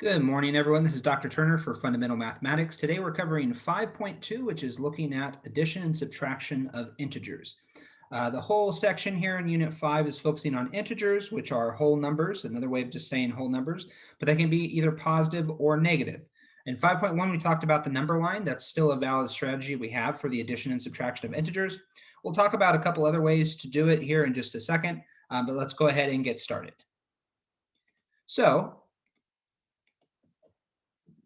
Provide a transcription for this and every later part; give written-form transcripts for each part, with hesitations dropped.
Good morning, everyone. This is Dr. Turner for Fundamental Mathematics. Today we're covering 5.2, which is looking at addition and subtraction of integers. The whole section here in Unit 5 is focusing on integers, which are whole numbers, another way of just saying whole numbers, but they can be either positive or negative. In 5.1, we talked about the number line. That's still a valid strategy we have for the addition and subtraction of integers. We'll talk about a couple other ways to do it here in just a second, but let's go ahead and get started. So,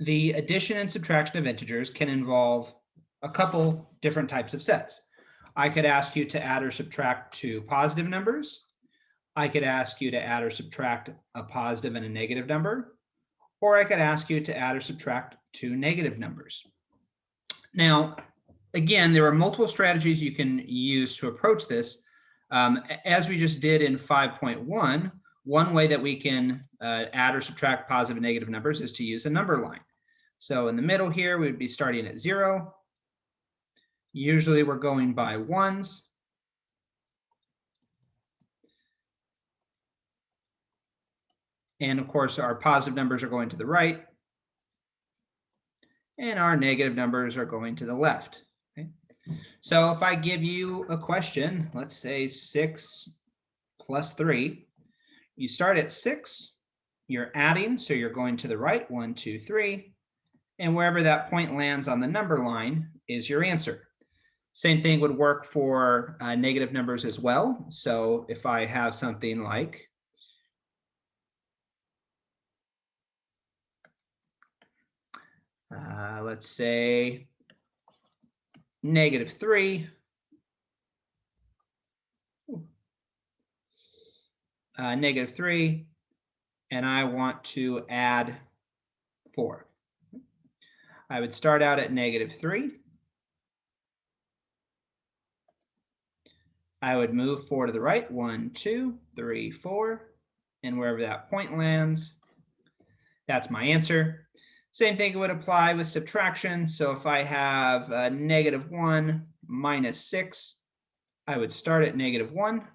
the addition and subtraction of integers can involve a couple different types of sets. I could ask you to add or subtract two positive numbers. I could ask you to add or subtract a positive and a negative number, or I could ask you to add or subtract two negative numbers. Now, again, there are multiple strategies you can use to approach this. As we just did in 5.1, one way that we can add or subtract positive and negative numbers is to use a number line. So in the middle here, we'd be starting at 0. Usually we're going by ones. And of course, our positive numbers are going to the right. And our negative numbers are going to the left. Okay? So if I give you a question, let's say 6 plus 3, you start at 6, you're adding, so you're going to the right, 1, 2, 3. And wherever that point lands on the number line is your answer. Same thing would work for negative numbers as well. So if I have something like let's say -3, -3, and I want to add 4. I would start out at -3. I would move 4 to the right, 1, 2, 3, 4, and wherever that point lands, that's my answer. Same thing would apply with subtraction. So if I have -1 minus 6, I would start at -1.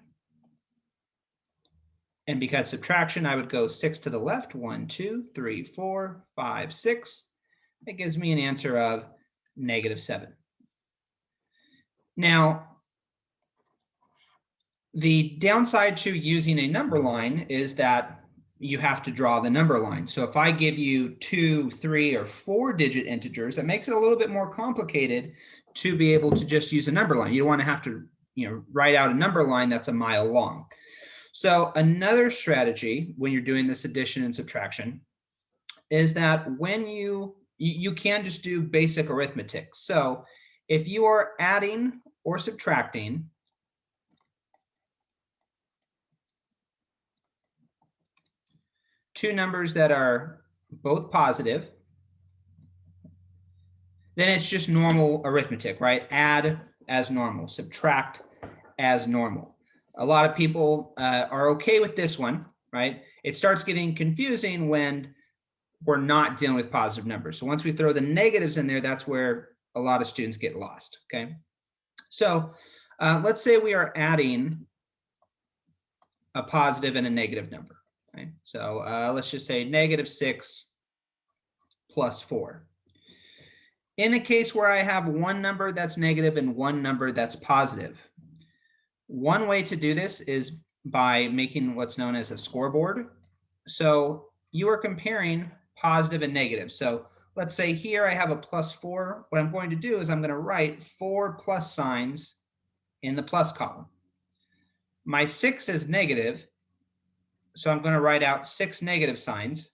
And because subtraction, I would go 6 to the left, 1, 2, 3, 4, 5, 6. That gives me an answer of -7. Now, the downside to using a number line is that you have to draw the number line. So if I give you 2, 3, or 4-digit integers, that makes it a little bit more complicated to be able to just use a number line. You don't want to have to, write out a number line that's a mile long. So another strategy when you're doing this addition and subtraction is that when you can just do basic arithmetic. So if you are adding or subtracting two numbers that are both positive, then it's just normal arithmetic, right? Add as normal, subtract as normal. A lot of people are okay with this one, right? It starts getting confusing when we're not dealing with positive numbers. So once we throw the negatives in there, that's where a lot of students get lost, okay? So let's say we are adding a positive and a negative number, okay? So let's just say -6 plus 4. In the case where I have one number that's negative and one number that's positive, one way to do this is by making what's known as a scoreboard. So you are comparing positive and negative. So let's say here I have a +4. What I'm going to do is I'm going to write 4 plus signs in the plus column. My 6 is negative, so I'm going to write out 6 negative signs.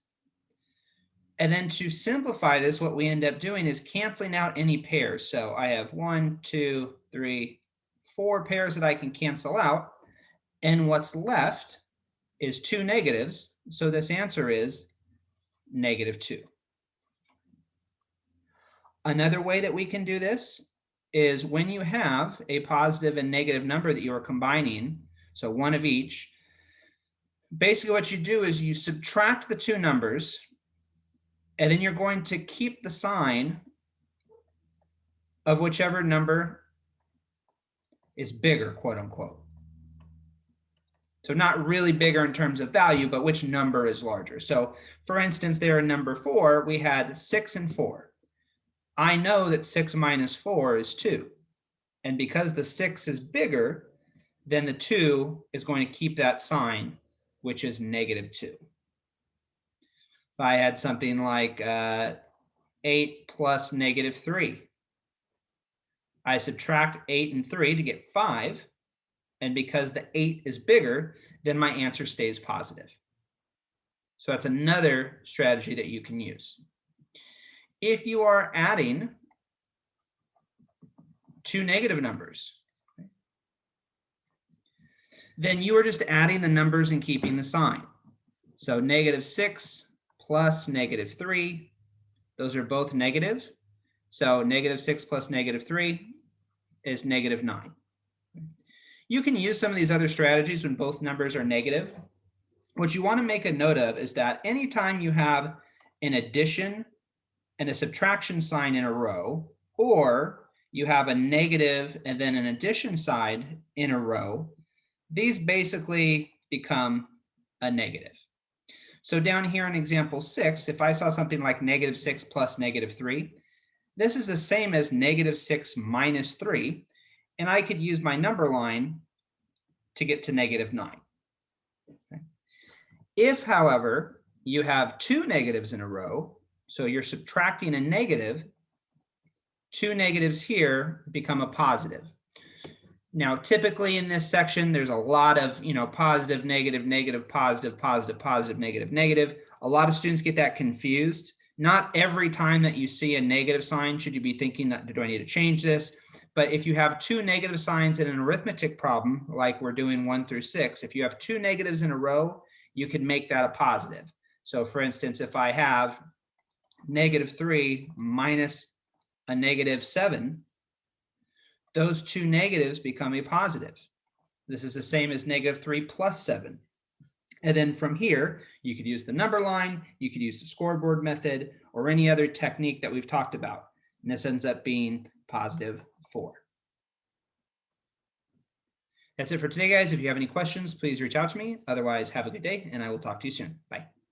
And then to simplify this, what we end up doing is canceling out any pairs. So I have 1, 2, 3, 4 pairs that I can cancel out. And what's left is 2 negatives. So this answer is -2. Another way that we can do this is when you have a positive and negative number that you are combining, so one of each, basically what you do is you subtract the two numbers, and then you're going to keep the sign of whichever number is bigger, quote unquote. So not really bigger in terms of value, but which number is larger. So for instance, there in number 4, we had 6 and 4. I know that 6 minus 4 is 2. And because the 6 is bigger, then the 2 is going to keep that sign, which is -2. If I had something like 8 plus -3, I subtract 8 and 3 to get 5. And because the 8 is bigger, then my answer stays positive. So that's another strategy that you can use. If you are adding two negative numbers, then you are just adding the numbers and keeping the sign. So -6 plus -3, those are both negative. So -6 plus -3 is -9. You can use some of these other strategies when both numbers are negative. What you want to make a note of is that anytime you have an addition and a subtraction sign in a row, or you have a negative and then an addition sign in a row, these basically become a negative. So down here in example 6, if I saw something like -6 plus -3, this is the same as -6 minus 3, and I could use my number line to get to -9. Okay. If, however, you have two negatives in a row, so you're subtracting a negative, two negatives here become a positive. Now, typically in this section, there's a lot of, positive, negative, negative, positive, positive, positive, negative, negative. A lot of students get that confused. Not every time that you see a negative sign should you be thinking that, do I need to change this? But if you have two negative signs in an arithmetic problem, like we're doing 1 through 6, if you have two negatives in a row, you can make that a positive. So for instance, if I have -3 minus a -7, those two negatives become a positive. This is the same as -3 plus 7. And then from here, you could use the number line, you could use the scoreboard method, or any other technique that we've talked about. And this ends up being +4. That's it for today, guys. If you have any questions, please reach out to me. Otherwise, have a good day, and I will talk to you soon. Bye.